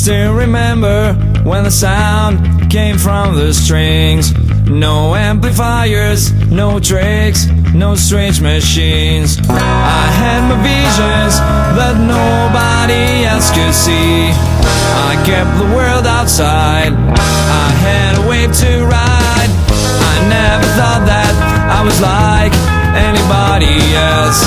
still remember when the sound came from the strings. No amplifiers, no tricks, no strange machines. I had my visions that nobody else could see. I kept the world outside, I had a wave to ride. I never thought that I was like anybody else.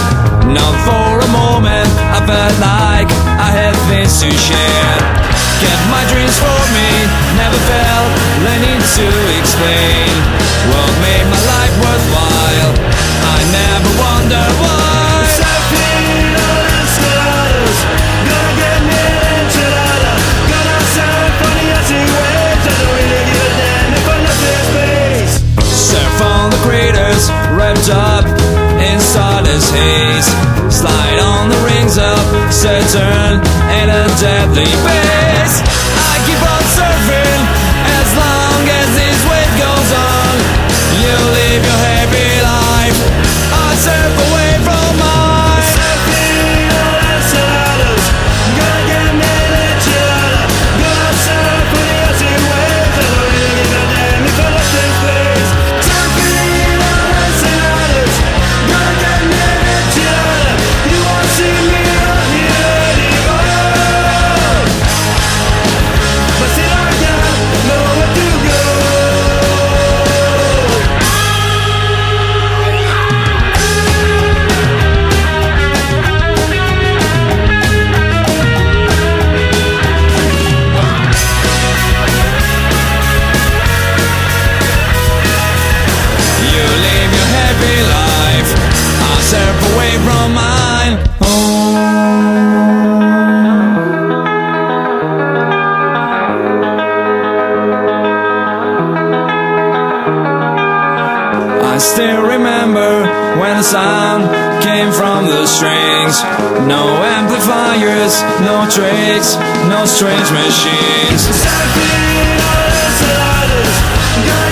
Not for a moment I felt like I had things to share. Kept my dreams for me, never felt the need to explain what made my life worthwhile. I never wondered why. Surfing on Enceladus, gonna get me an enchilada. Gonna surf on the ocean waves, I don't really give a damn if I'm not in space. Surf on the craters, wrapped up in stardust haze. Slide on the rings of Saturn at a deadly pace. I keep on surfing as long as this wave goes on. You live your happy life, I surf away from mine. Surfing on Enceladus, gonna get me an enchilada. Gonna surf on the ocean waves, I don't really give a damn if I'm not in space. Surfing on Enceladus, gonna get me an enchilada. You won't see me on here anymore, but still I got nowhere to go. You live your happy life, I surf away from mine. I still remember when the sound came from the strings. No amplifiers, no tricks, no strange machines. Surfing on Enceladus, gonna